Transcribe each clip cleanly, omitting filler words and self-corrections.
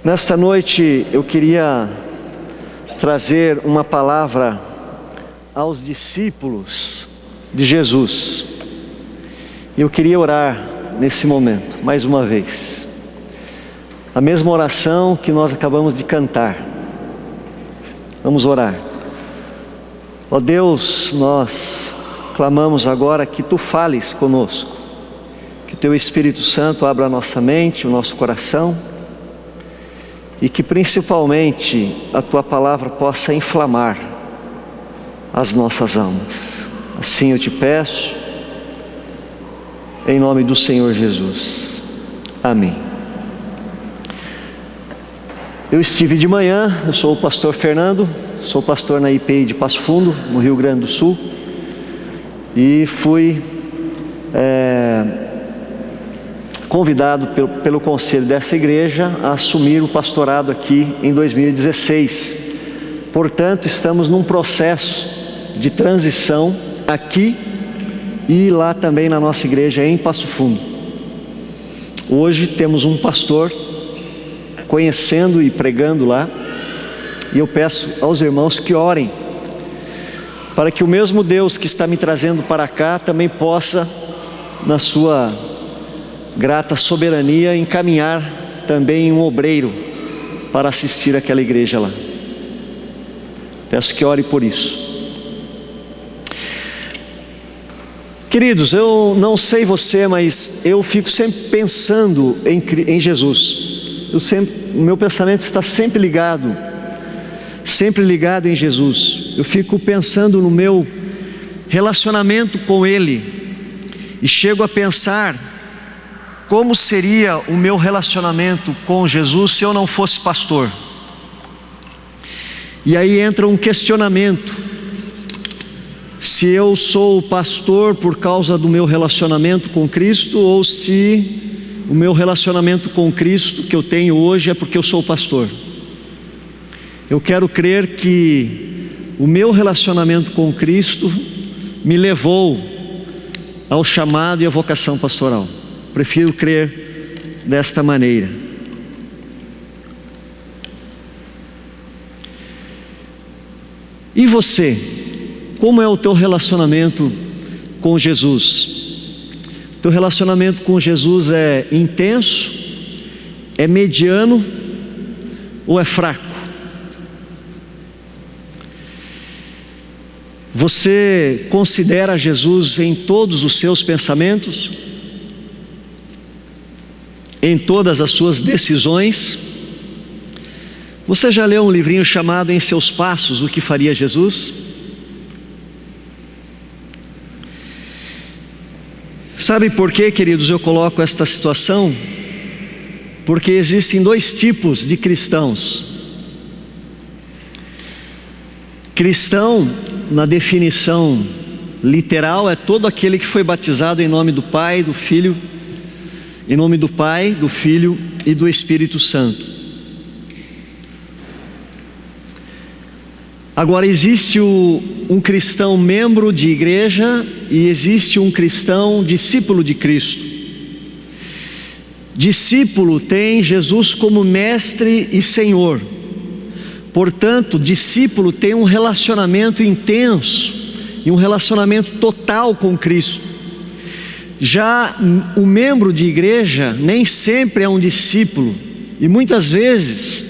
Nesta noite eu queria trazer uma palavra aos discípulos de Jesus. Eu queria orar nesse momento, mais uma vez. A mesma oração que nós acabamos de cantar. Vamos orar. Ó Deus, nós clamamos agora que Tu fales conosco. Que Teu Espírito Santo abra a nossa mente, o nosso coração. E que principalmente a Tua palavra possa inflamar as nossas almas. Assim eu te peço, em nome do Senhor Jesus. Amém. Eu estive de manhã, eu sou o pastor Fernando, sou pastor na IPI de Passo Fundo, no Rio Grande do Sul. E fui convidado pelo conselho dessa igreja a assumir o pastorado aqui em 2016. Portanto, estamos num processo de transição aqui e lá também na nossa igreja em Passo Fundo. Hoje temos um pastor conhecendo e pregando lá, e eu peço aos irmãos que orem para que o mesmo Deus que está me trazendo para cá também possa, na sua grata soberania, encaminhar também um obreiro para assistir aquela igreja lá. Peço que ore por isso. Queridos, eu não sei você, mas eu fico sempre pensando em Jesus. O meu pensamento está sempre ligado em Jesus. Eu fico pensando no meu relacionamento com Ele e chego a pensar como seria o meu relacionamento com Jesus se eu não fosse pastor. E aí entra um questionamento: se eu sou pastor por causa do meu relacionamento com Cristo, ou se o meu relacionamento com Cristo que eu tenho hoje é porque eu sou pastor. Eu quero crer que o meu relacionamento com Cristo me levou ao chamado e à vocação pastoral. Prefiro crer desta maneira. E você? Como é o teu relacionamento com Jesus? O teu relacionamento com Jesus é intenso? É mediano? Ou é fraco? Você considera Jesus em todos os seus pensamentos? Em todas as suas decisões? Você já leu um livrinho chamado Em Seus Passos, o que faria Jesus? Sabe por quê, queridos, eu coloco esta situação? Porque existem dois tipos de cristãos. Cristão, na definição literal, é todo aquele que foi batizado em nome do Pai, do Filho, em nome do Pai, do Filho e do Espírito Santo. Agora, existe um cristão membro de igreja e existe um cristão discípulo de Cristo. Discípulo tem Jesus como mestre e Senhor. Portanto, discípulo tem um relacionamento intenso e um relacionamento total com Cristo. Já o membro de igreja nem sempre é um discípulo e muitas vezes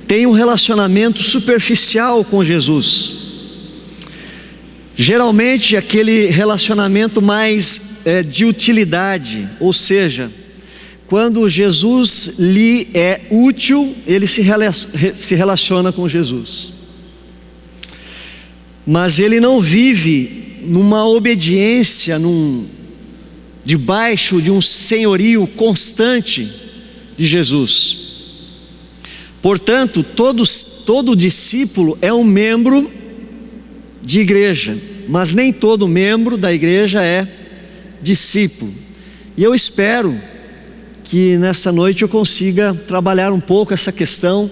tem um relacionamento superficial com Jesus. Geralmente aquele relacionamento mais de utilidade, ou seja, quando Jesus lhe é útil, ele se relaciona com Jesus. Mas ele não vive numa obediência, debaixo de um senhorio constante de Jesus. Portanto, todo discípulo é um membro de igreja, mas nem todo membro da igreja é discípulo. E eu espero que nessa noite eu consiga trabalhar um pouco essa questão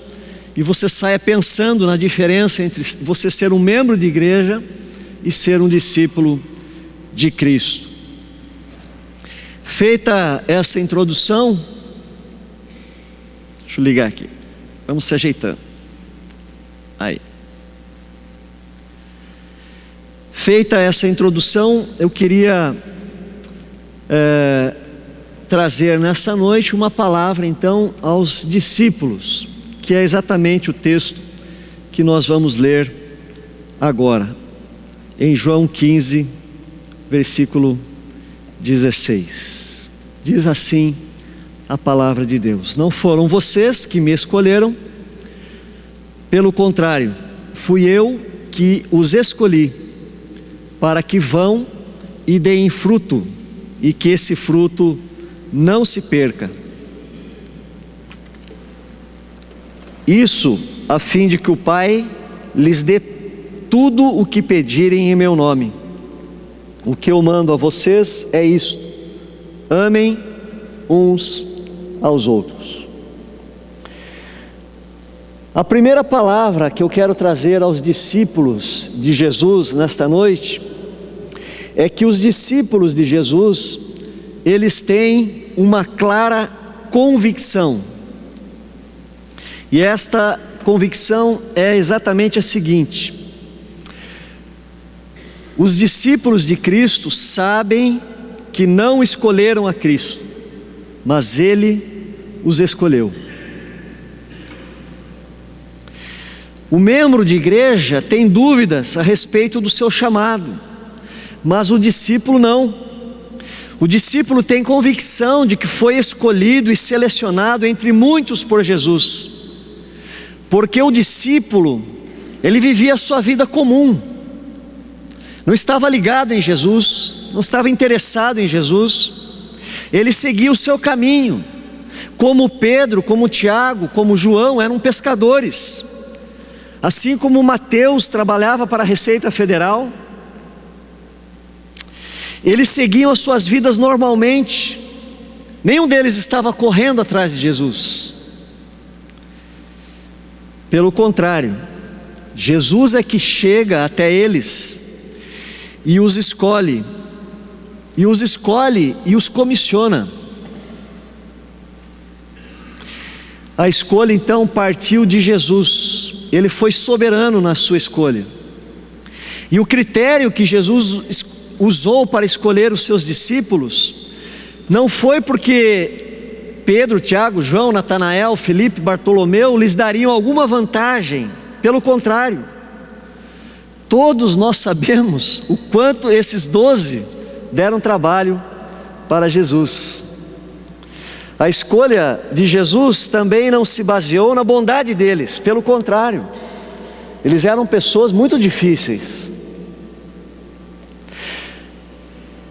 e você saia pensando na diferença entre você ser um membro de igreja e ser um discípulo de Cristo. Feita essa introdução, deixa eu ligar aqui. Vamos se ajeitando. Aí. Feita essa introdução, eu queria trazer nessa noite uma palavra então aos discípulos, que é exatamente o texto que nós vamos ler agora, em João 15, versículo 16. Diz assim a palavra de Deus: não foram vocês que me escolheram, pelo contrário, fui eu que os escolhi, para que vão e deem fruto, e que esse fruto não se perca. Isso a fim de que o Pai lhes dê tudo o que pedirem em meu nome. O que eu mando a vocês é isto: amem uns aos outros. A primeira palavra que eu quero trazer aos discípulos de Jesus nesta noite é que os discípulos de Jesus, eles têm uma clara convicção. E esta convicção é exatamente a seguinte: os discípulos de Cristo sabem que não escolheram a Cristo, mas Ele os escolheu. O membro de igreja tem dúvidas a respeito do seu chamado, mas o discípulo não. O discípulo tem convicção de que foi escolhido e selecionado entre muitos por Jesus, porque o discípulo, ele vivia a sua vida comum, não estava ligado em Jesus, não estava interessado em Jesus, ele seguia o seu caminho, como Pedro, como Tiago, como João eram pescadores, assim como Mateus trabalhava para a Receita Federal. Eles seguiam as suas vidas normalmente, nenhum deles estava correndo atrás de Jesus. Pelo contrário, Jesus é que chega até eles e os escolhe, e os comissiona. A escolha então partiu de Jesus, ele foi soberano na sua escolha, e o critério que Jesus usou para escolher os seus discípulos não foi porque Pedro, Tiago, João, Natanael, Filipe, Bartolomeu lhes dariam alguma vantagem. Pelo contrário, todos nós sabemos o quanto esses 12 deram trabalho para Jesus. A escolha de Jesus também não se baseou na bondade deles, pelo contrário, eles eram pessoas muito difíceis.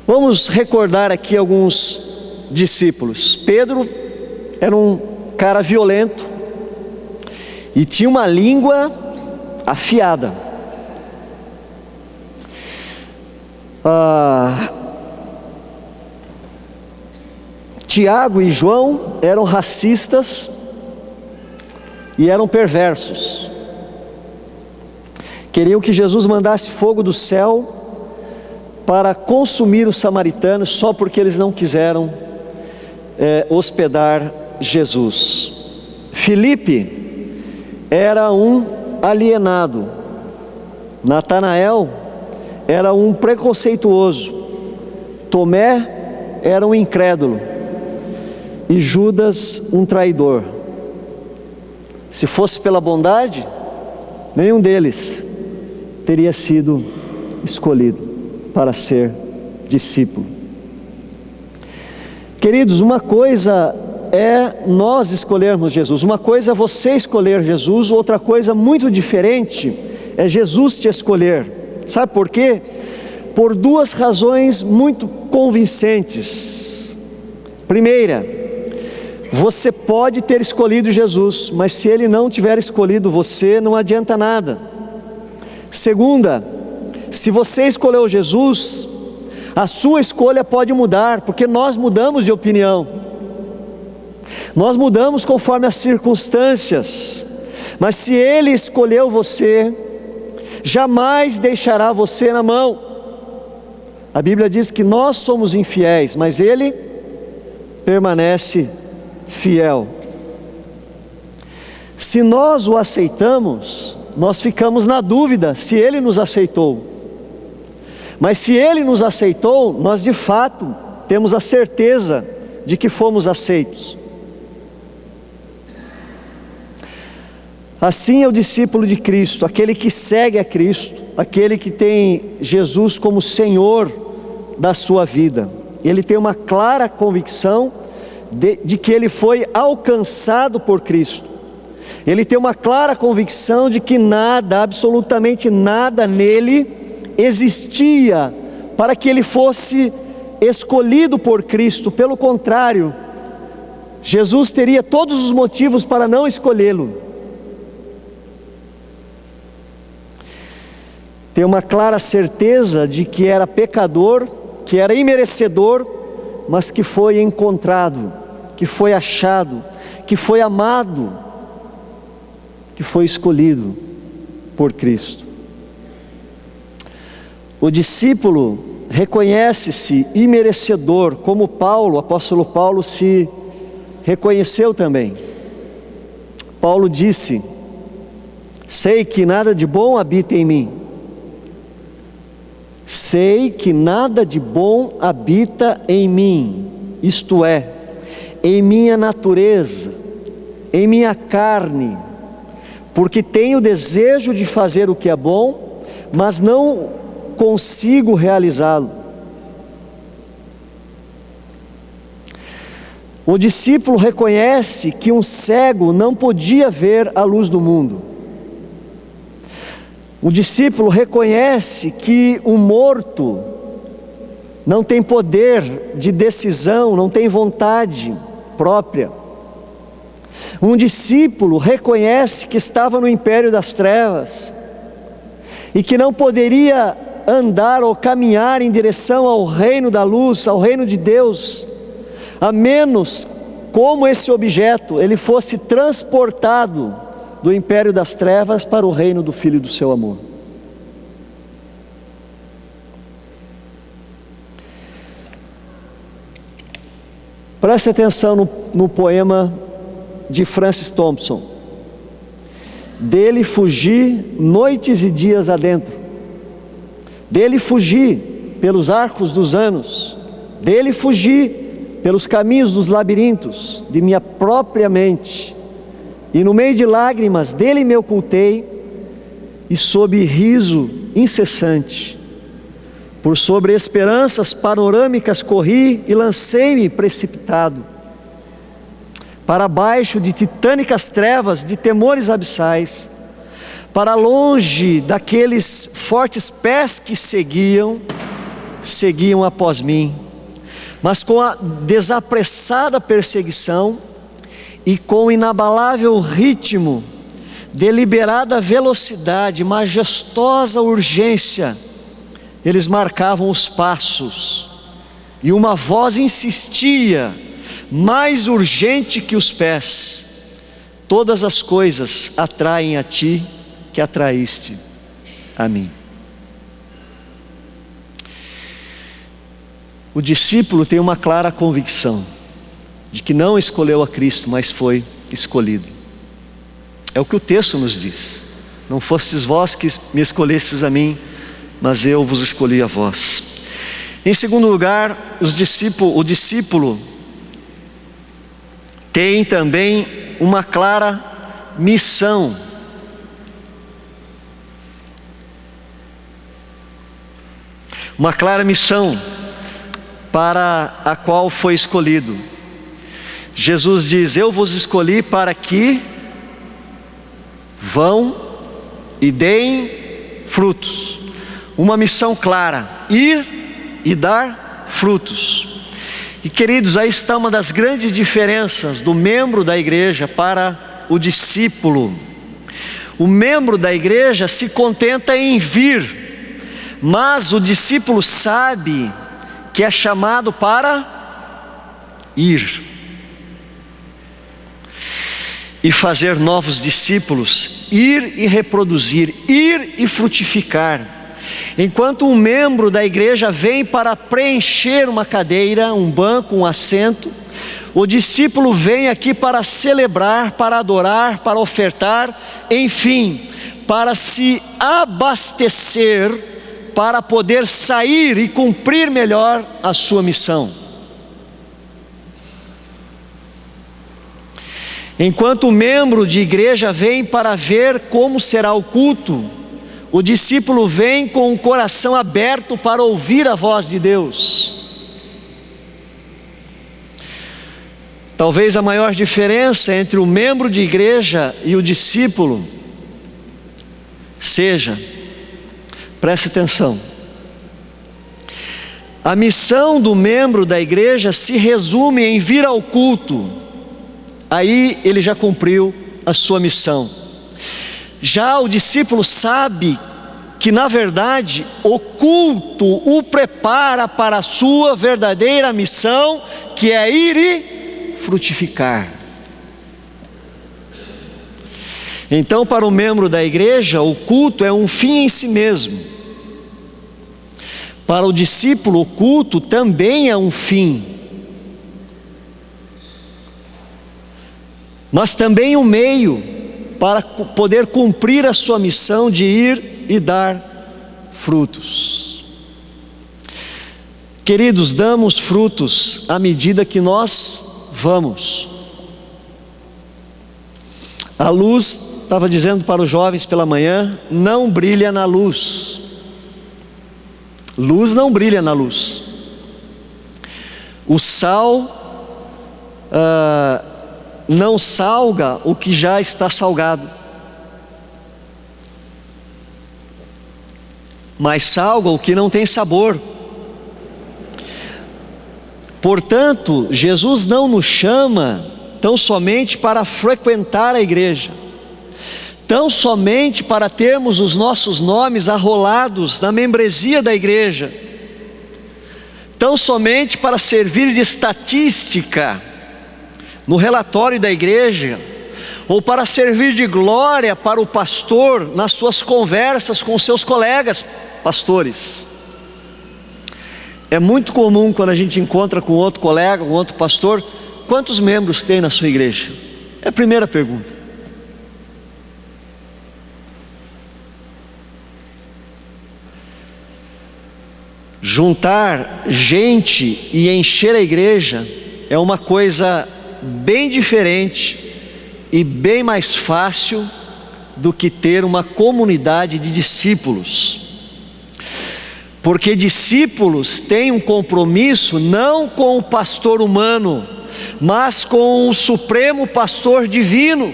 Vamos recordar aqui alguns discípulos. Pedro era um cara violento e tinha uma língua afiada. Tiago e João eram racistas e eram perversos. Queriam que Jesus mandasse fogo do céu para consumir os samaritanos, só porque eles não quiseram hospedar Jesus. Filipe era um alienado. Natanael era um preconceituoso. Tomé era um incrédulo. E Judas um traidor. Se fosse pela bondade, nenhum deles teria sido escolhido para ser discípulo. Queridos, uma coisa é nós escolhermos Jesus, uma coisa é você escolher Jesus, outra coisa muito diferente é Jesus te escolher. Sabe por quê? Por duas razões muito convincentes. Primeira, você pode ter escolhido Jesus, mas se Ele não tiver escolhido você, não adianta nada. Segunda, se você escolheu Jesus, a sua escolha pode mudar, porque nós mudamos de opinião, nós mudamos conforme as circunstâncias, mas se Ele escolheu você, jamais deixará você na mão. A Bíblia diz que nós somos infiéis, mas Ele permanece fiel. Se nós o aceitamos, nós ficamos na dúvida se Ele nos aceitou. Mas se Ele nos aceitou, nós de fato temos a certeza de que fomos aceitos. Assim é o discípulo de Cristo, aquele que segue a Cristo, aquele que tem Jesus como Senhor da sua vida. Ele tem uma clara convicção de que ele foi alcançado por Cristo. Ele tem uma clara convicção de que nada, absolutamente nada nele existia para que ele fosse escolhido por Cristo. Pelo contrário, Jesus teria todos os motivos para não escolhê-lo. Tem uma clara certeza de que era pecador, que era imerecedor, mas que foi encontrado, que foi achado, que foi amado, que foi escolhido por Cristo. O discípulo reconhece-se imerecedor, como Paulo, o apóstolo Paulo, se reconheceu também. Paulo disse: sei que nada de bom habita em mim. Sei que nada de bom habita em mim, isto é, em minha natureza, em minha carne, porque tenho desejo de fazer o que é bom, mas não consigo realizá-lo. O discípulo reconhece que um cego não podia ver a luz do mundo. O discípulo reconhece que um morto não tem poder de decisão, não tem vontade própria. Um discípulo reconhece que estava no império das trevas e que não poderia andar ou caminhar em direção ao reino da luz, ao reino de Deus, a menos como esse objeto ele fosse transportado do império das trevas para o reino do Filho do seu amor. Preste atenção no poema de Francis Thompson. Dele fugi noites e dias adentro, dele fugi pelos arcos dos anos, dele fugi pelos caminhos dos labirintos de minha própria mente, e no meio de lágrimas dele me ocultei, e sob riso incessante, por sobre esperanças panorâmicas corri e lancei-me precipitado, para baixo de titânicas trevas, de temores abissais, para longe daqueles fortes pés que seguiam após mim, mas com a desapressada perseguição, e com inabalável ritmo, deliberada velocidade, majestosa urgência, eles marcavam os passos, e uma voz insistia, mais urgente que os pés: todas as coisas atraem a ti, que atraíste a mim. O discípulo tem uma clara convicção de que não escolheu a Cristo, mas foi escolhido. É o que o texto nos diz: não fostes vós que me escolhestes a mim, mas eu vos escolhi a vós. Em segundo lugar, o discípulo tem também uma clara missão. Uma clara missão para a qual foi escolhido. Jesus diz: eu vos escolhi para que vão e deem frutos. Uma missão clara: ir e dar frutos. E queridos, aí está uma das grandes diferenças do membro da igreja para o discípulo. O membro da igreja se contenta em vir, mas o discípulo sabe que é chamado para ir e fazer novos discípulos, ir e reproduzir, ir e frutificar. Enquanto um membro da igreja vem para preencher uma cadeira, um banco, um assento, O discípulo vem aqui para celebrar, para adorar, para ofertar, enfim, para se abastecer, para poder sair e cumprir melhor a sua missão. Enquanto o membro de igreja vem para ver como será o culto, o discípulo vem com o coração aberto para ouvir a voz de Deus. Talvez a maior diferença entre o membro de igreja e o discípulo seja, preste atenção, a missão do membro da igreja se resume em vir ao culto. Aí ele já cumpriu a sua missão. Já o discípulo sabe que na verdade o culto o prepara para a sua verdadeira missão, que é ir e frutificar. Então, para o membro da igreja, o culto é um fim em si mesmo. Para o discípulo, o culto também é um fim, mas também um meio para poder cumprir a sua missão de ir e dar frutos. Queridos, damos frutos à medida que nós vamos. A luz, estava dizendo para os jovens pela manhã, não brilha na luz. Luz não brilha na luz. O sal não salga o que já está salgado, mas salga o que não tem sabor. Portanto, Jesus não nos chama tão somente para frequentar a igreja, tão somente para termos os nossos nomes arrolados na membresia da igreja, tão somente para servir de estatística no relatório da igreja, ou para servir de glória para o pastor nas suas conversas com seus colegas pastores. É muito comum quando a gente encontra com outro colega, com outro pastor, quantos membros tem na sua igreja? É a primeira pergunta. Juntar gente e encher a igreja é uma coisa bem diferente e bem mais fácil do que ter uma comunidade de discípulos. Porque discípulos têm um compromisso não com o pastor humano, mas com o supremo pastor divino,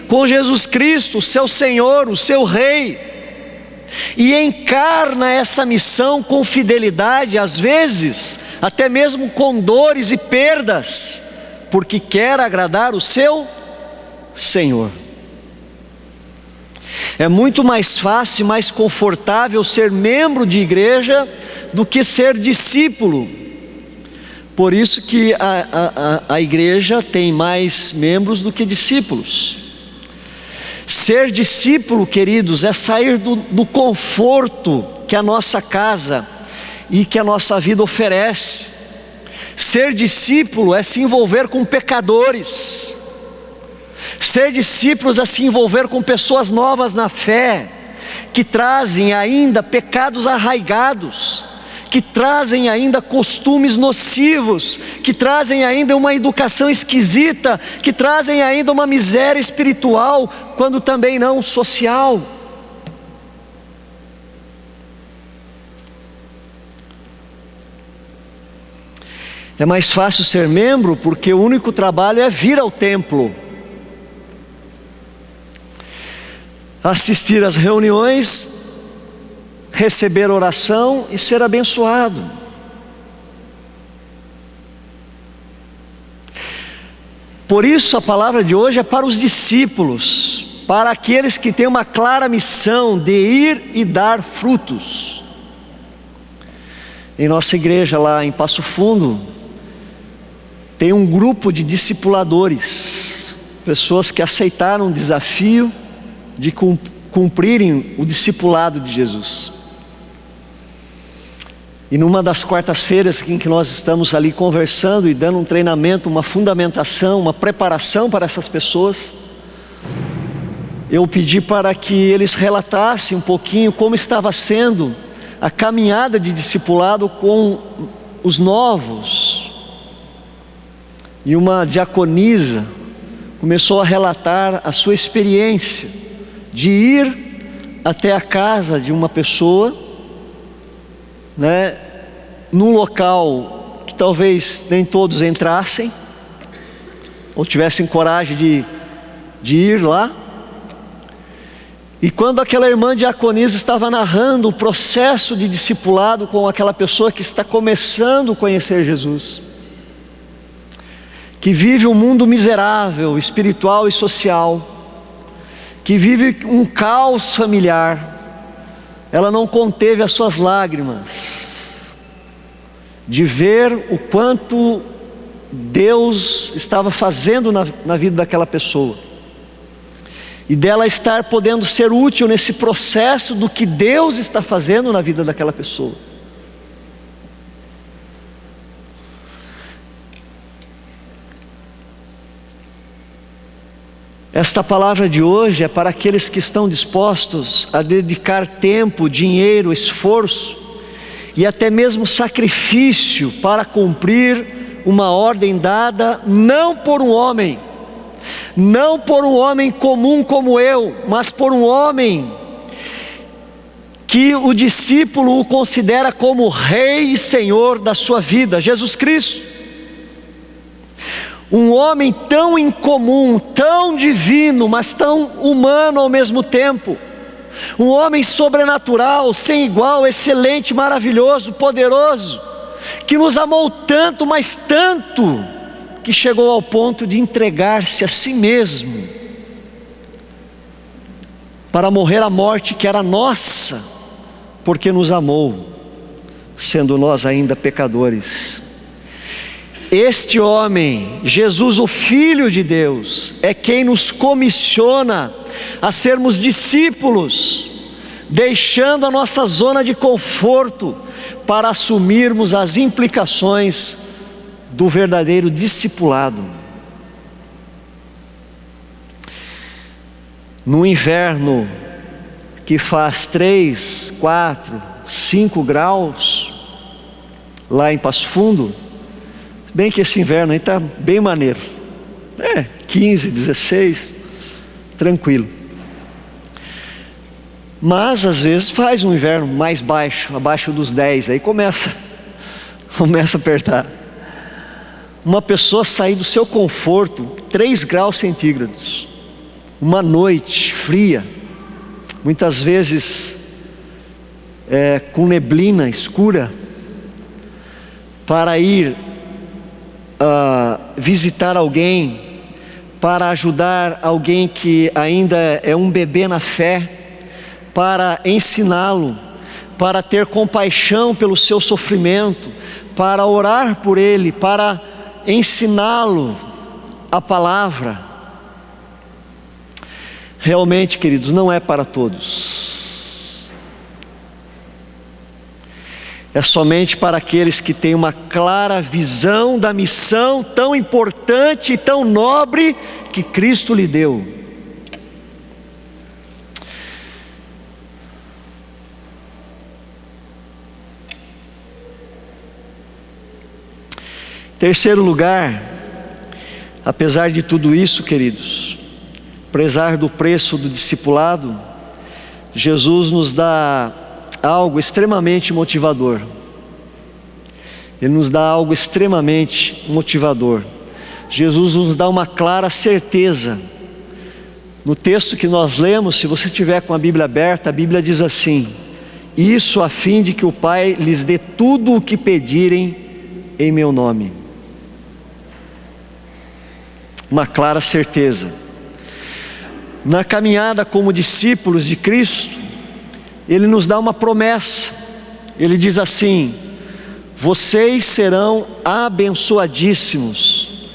com Jesus Cristo, seu Senhor, o seu Rei, e encarna essa missão com fidelidade, às vezes até mesmo com dores e perdas, porque quer agradar o seu Senhor. É muito mais fácil e mais confortável ser membro de igreja do que ser discípulo. Por isso que a igreja tem mais membros do que discípulos. Ser discípulo, queridos, é sair do conforto que a nossa casa e que a nossa vida oferece. Ser discípulo é se envolver com pecadores. Ser discípulos é se envolver com pessoas novas na fé, que trazem ainda pecados arraigados, que trazem ainda costumes nocivos, que trazem ainda uma educação esquisita, que trazem ainda uma miséria espiritual, quando também não social. É mais fácil ser membro porque o único trabalho é vir ao templo, assistir às reuniões, receber oração e ser abençoado. Por isso a palavra de hoje é para os discípulos, para aqueles que têm uma clara missão de ir e dar frutos. Em nossa igreja lá em Passo Fundo, tem um grupo de discipuladores, pessoas que aceitaram o desafio de cumprirem o discipulado de Jesus. E numa das quartas-feiras em que nós estamos ali conversando e dando um treinamento, uma fundamentação, uma preparação para essas pessoas, eu pedi para que eles relatassem um pouquinho como estava sendo a caminhada de discipulado com os novos. E uma diaconisa começou a relatar a sua experiência de ir até a casa de uma pessoa, num local que talvez nem todos entrassem, ou tivessem coragem de ir lá. E quando aquela irmã diaconisa estava narrando o processo de discipulado com aquela pessoa que está começando a conhecer Jesus, que vive um mundo miserável, espiritual e social, que vive um caos familiar, ela não conteve as suas lágrimas de ver o quanto Deus estava fazendo na vida daquela pessoa, e dela estar podendo ser útil nesse processo do que Deus está fazendo na vida daquela pessoa. Esta palavra de hoje é para aqueles que estão dispostos a dedicar tempo, dinheiro, esforço e até mesmo sacrifício para cumprir uma ordem dada não por um homem, não por um homem comum como eu, mas por um homem que o discípulo o considera como Rei e Senhor da sua vida, Jesus Cristo. Um homem tão incomum, tão divino, mas tão humano ao mesmo tempo. Um homem sobrenatural, sem igual, excelente, maravilhoso, poderoso, que nos amou tanto, mas tanto, que chegou ao ponto de entregar-se a si mesmo, para morrer a morte que era nossa, porque nos amou, sendo nós ainda pecadores. Este homem, Jesus, o Filho de Deus, é quem nos comissiona a sermos discípulos, deixando a nossa zona de conforto para assumirmos as implicações do verdadeiro discipulado. No inverno que faz 3, 4, 5 graus, lá em Passo Fundo, bem que esse inverno aí está bem maneiro, 15, 16, tranquilo. Mas às vezes faz um inverno mais baixo, abaixo dos 10, aí começa a apertar. Uma pessoa sair do seu conforto, 3 graus centígrados, uma noite fria, muitas vezes com neblina escura, para ir visitar alguém, para ajudar alguém que ainda é um bebê na fé, para ensiná-lo, para ter compaixão pelo seu sofrimento, para orar por ele, para ensiná-lo a palavra. Realmente, queridos, não é para todos. É somente para aqueles que têm uma clara visão da missão tão importante e tão nobre que Cristo lhe deu. Terceiro lugar, apesar de tudo isso, queridos, apesar do preço do discipulado, Jesus nos dá algo extremamente motivador. Ele nos dá algo extremamente motivador. Jesus nos dá uma clara certeza. No texto que nós lemos, se você tiver com a Bíblia aberta, a Bíblia diz assim: isso a fim de que o Pai lhes dê tudo o que pedirem em meu nome. Uma clara certeza. Na caminhada como discípulos de Cristo, Ele nos dá uma promessa. Ele diz assim: vocês serão abençoadíssimos.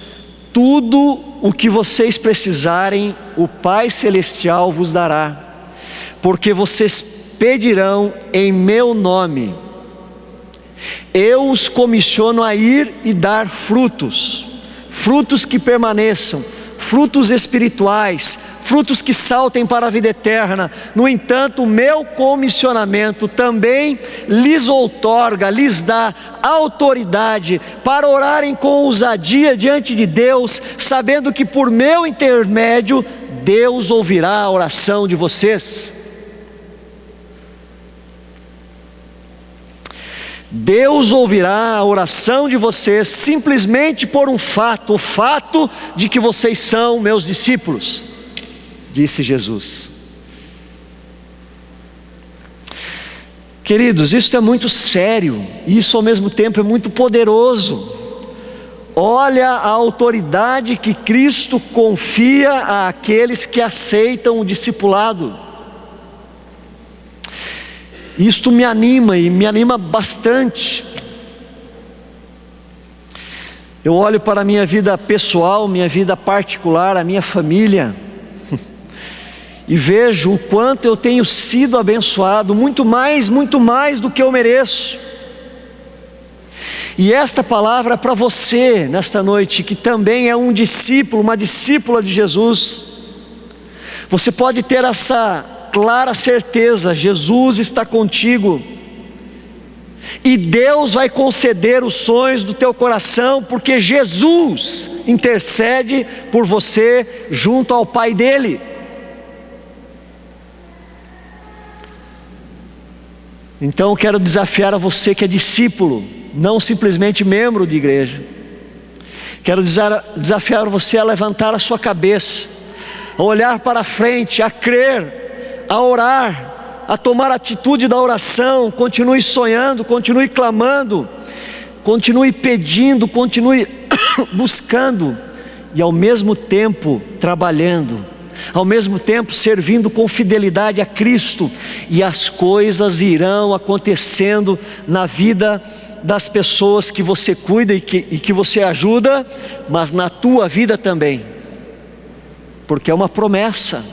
Tudo o que vocês precisarem, o Pai Celestial vos dará, porque vocês pedirão em meu nome. eu os comissiono a ir e dar frutos, frutos que permaneçam, frutos espirituais, frutos que saltem para a vida eterna. No entanto, o meu comissionamento também lhes outorga, lhes dá autoridade para orarem com ousadia diante de Deus, sabendo que por meu intermédio Deus ouvirá a oração de vocês. Deus ouvirá a oração de vocês simplesmente por um fato, o fato de que vocês são meus discípulos, disse Jesus. Queridos, isso é muito sério, e isso ao mesmo tempo é muito poderoso. Olha a autoridade que Cristo confia àqueles que aceitam o discipulado. Isto me anima e me anima bastante. Eu olho para a minha vida pessoal, minha vida particular, a minha família, e vejo o quanto eu tenho sido abençoado, muito mais do que eu mereço. E esta palavra é para você nesta noite, que também é um discípulo, uma discípula de Jesus. Você pode ter essa clara certeza: Jesus está contigo, e Deus vai conceder os sonhos do teu coração, porque Jesus intercede por você junto ao Pai dele. Então eu quero desafiar a você que é discípulo, não simplesmente membro de igreja. Quero desafiar você a levantar a sua cabeça, a olhar para frente, a crer, a orar, a tomar a atitude da oração. Continue sonhando, continue clamando, continue pedindo, continue buscando, e ao mesmo tempo trabalhando, ao mesmo tempo servindo com fidelidade a Cristo, e as coisas irão acontecendo na vida das pessoas que você cuida e que você ajuda, mas na tua vida também, porque é uma promessa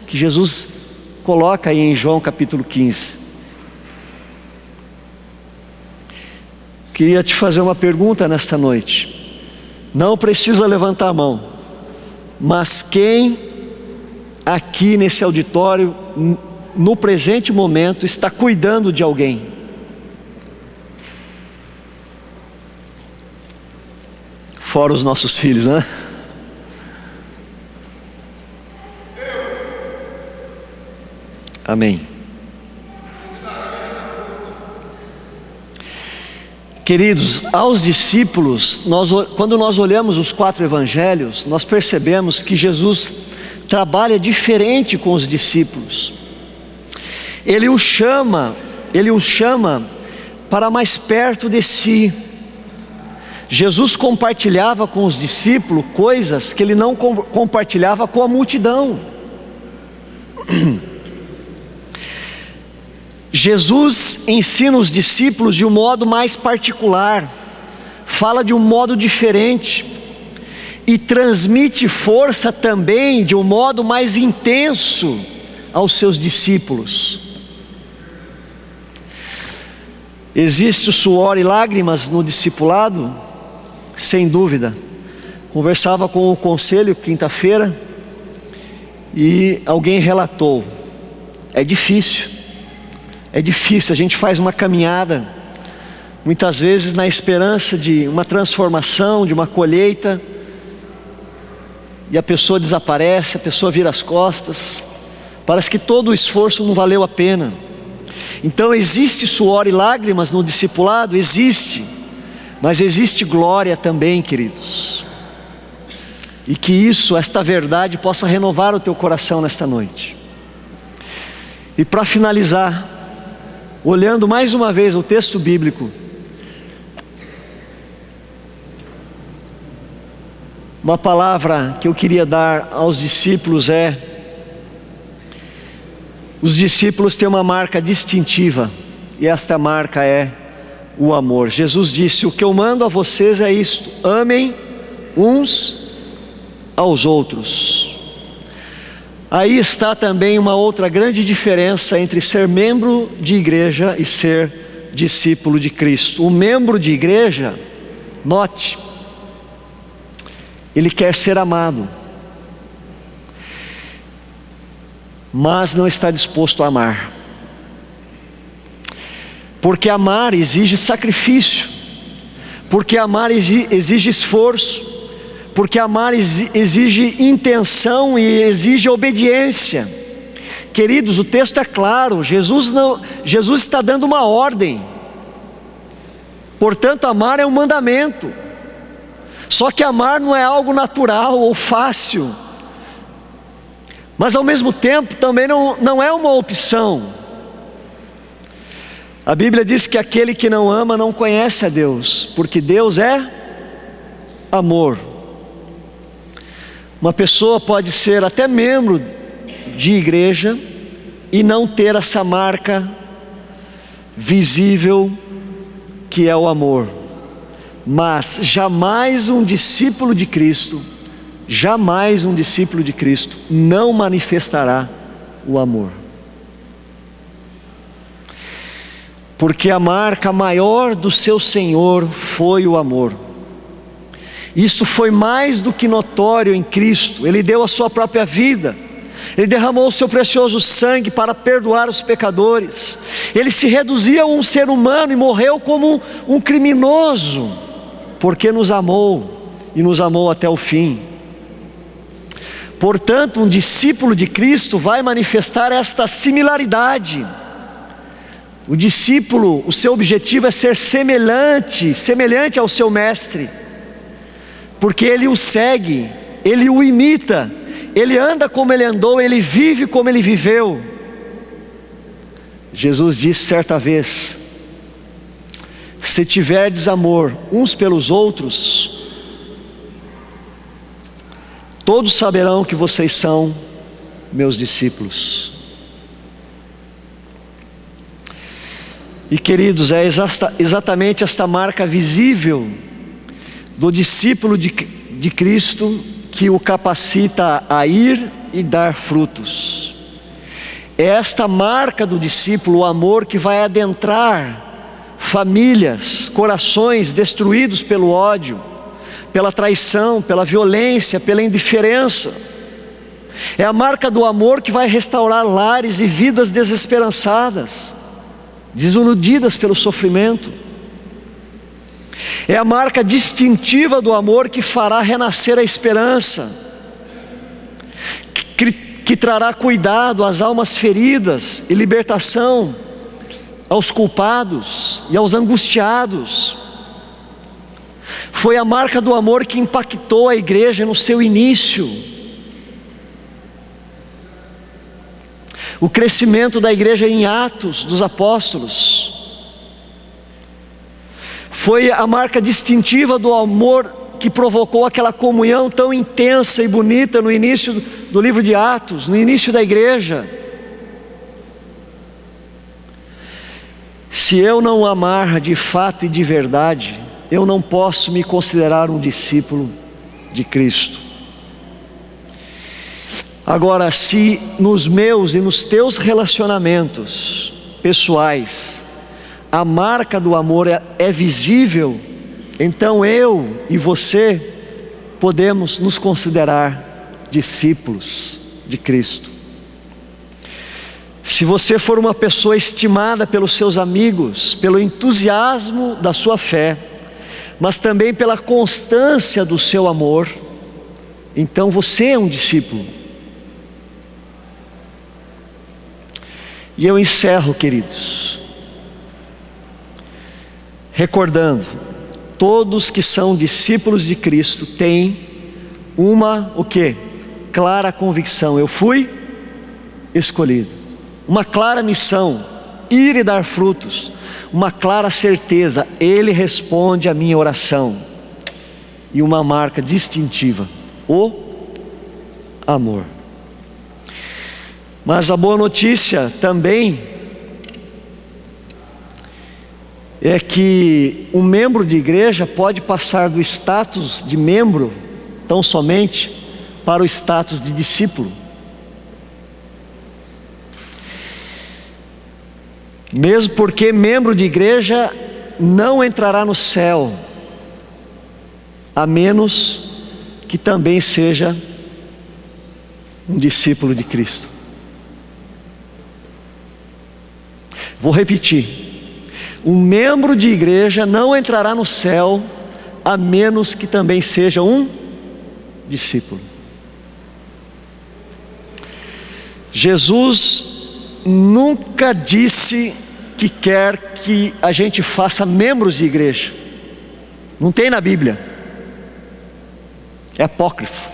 que Jesus coloca aí em João capítulo 15. Queria te fazer uma pergunta nesta noite. Não precisa levantar a mão, mas quem aqui nesse auditório, no presente momento, está cuidando de alguém? Fora os nossos filhos, né? Amém. Queridos, aos discípulos, quando nós olhamos os 4 evangelhos, nós percebemos que Jesus trabalha diferente com os discípulos. Ele os chama para mais perto de si. Jesus compartilhava com os discípulos coisas que ele não compartilhava com a multidão. Jesus ensina os discípulos de um modo mais particular, fala de um modo diferente, e transmite força também de um modo mais intenso aos seus discípulos. Existe o suor e lágrimas no discipulado? Sem dúvida. Conversava com o conselho quinta-feira, e alguém relatou: é difícil, a gente faz uma caminhada, muitas vezes na esperança de uma transformação, de uma colheita, e a pessoa desaparece, a pessoa vira as costas, parece que todo o esforço não valeu a pena. Então existe suor e lágrimas no discipulado? Existe, mas existe glória também, queridos. E que esta verdade possa renovar o teu coração nesta noite. E para finalizar, olhando mais uma vez o texto bíblico, uma palavra que eu queria dar aos discípulos é: os discípulos têm uma marca distintiva, e esta marca é o amor. Jesus disse: o que eu mando a vocês é isto: amem uns aos outros. Aí está também uma outra grande diferença entre ser membro de igreja e ser discípulo de Cristo. O membro de igreja, note, ele quer ser amado, mas não está disposto a amar. Porque amar exige sacrifício, porque amar exige esforço, porque amar exige intenção e exige obediência. Queridos, o texto é claro, Jesus está dando uma ordem. Portanto, amar é um mandamento. Só que amar não é algo natural ou fácil, mas ao mesmo tempo também não é uma opção. A Bíblia diz que aquele que não ama não conhece a Deus, porque Deus é amor. Uma pessoa pode ser até membro de igreja e não ter essa marca visível que é o amor. Mas jamais um discípulo de Cristo não manifestará o amor. Porque a marca maior do seu Senhor foi o amor. Isso foi mais do que notório em Cristo. Ele deu a sua própria vida. Ele derramou o seu precioso sangue para perdoar os pecadores. Ele se reduzia a um ser humano e morreu como um criminoso, porque nos amou e nos amou até o fim. Portanto, um discípulo de Cristo vai manifestar esta similaridade. O discípulo, o seu objetivo é ser semelhante ao seu mestre, porque ele o segue, ele o imita, ele anda como ele andou, ele vive como ele viveu. Jesus disse certa vez: se tiverdes amor uns pelos outros, todos saberão que vocês são meus discípulos. E queridos, é exatamente esta marca visível do discípulo de Cristo que o capacita a ir e dar frutos. É esta marca do discípulo, o amor, que vai adentrar famílias, corações destruídos pelo ódio, pela traição, pela violência, pela indiferença. É a marca do amor que vai restaurar lares e vidas desesperançadas, desiludidas pelo sofrimento. É a marca distintiva do amor que fará renascer a esperança, que trará cuidado às almas feridas e libertação aos culpados e aos angustiados. Foi a marca do amor que impactou a igreja no seu início. O crescimento da igreja em Atos dos Apóstolos foi a marca distintiva do amor que provocou aquela comunhão tão intensa e bonita no início do livro de Atos, no início da igreja. Se eu não amar de fato e de verdade, eu não posso me considerar um discípulo de Cristo. Agora, se nos meus e nos teus relacionamentos pessoais a marca do amor é visível, então eu e você podemos nos considerar discípulos de Cristo. Se você for uma pessoa estimada pelos seus amigos, pelo entusiasmo da sua fé, mas também pela constância do seu amor, então você é um discípulo. E eu encerro, queridos, recordando, todos que são discípulos de Cristo têm uma, o quê? Clara convicção: eu fui escolhido. Uma clara missão: ir e dar frutos. Uma clara certeza: Ele responde à minha oração. E uma marca distintiva: o amor. Mas a boa notícia também é que um membro de igreja pode passar do status de membro tão somente para o status de discípulo. Mesmo porque membro de igreja não entrará no céu, a menos que também seja um discípulo de Cristo. Vou repetir: um membro de igreja não entrará no céu, a menos que também seja um discípulo. Jesus nunca disse que quer que a gente faça membros de igreja. Não tem na Bíblia. É apócrifo.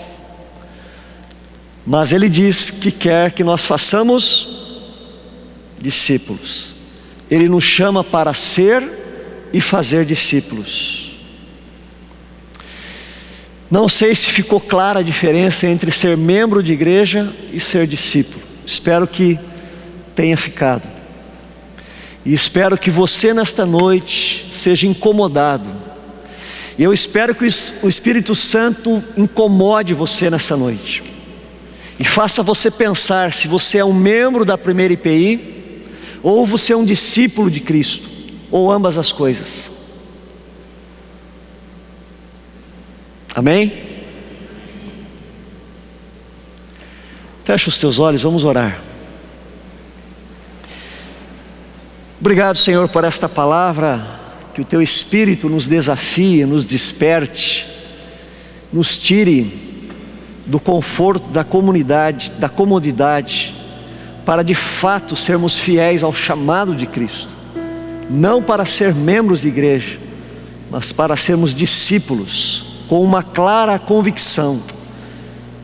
Mas Ele diz que quer que nós façamos discípulos. Ele nos chama para ser e fazer discípulos. Não sei se ficou clara a diferença entre ser membro de igreja e ser discípulo. Espero que tenha ficado. E espero que você nesta noite seja incomodado. E eu espero que o Espírito Santo incomode você nessa noite. E faça você pensar se você é um membro da Primeira IPI, ou você é um discípulo de Cristo, ou ambas as coisas. Amém? Feche os teus olhos, vamos orar. Obrigado, Senhor, por esta palavra, que o Teu Espírito nos desafie, nos desperte, nos tire do conforto, da comunidade, da comodidade, para de fato sermos fiéis ao chamado de Cristo, não para ser membros de igreja, mas para sermos discípulos, com uma clara convicção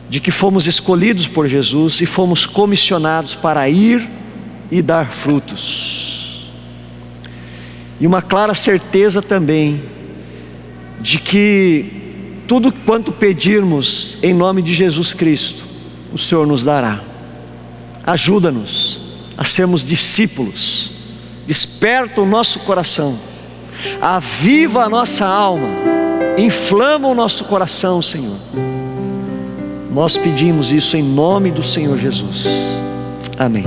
de que fomos escolhidos por Jesus e fomos comissionados para ir e dar frutos, e uma clara certeza também de que tudo quanto pedirmos em nome de Jesus Cristo, o Senhor nos dará. Ajuda-nos a sermos discípulos. Desperta o nosso coração, aviva a nossa alma, inflama o nosso coração, Senhor. Nós pedimos isso em nome do Senhor Jesus. Amém.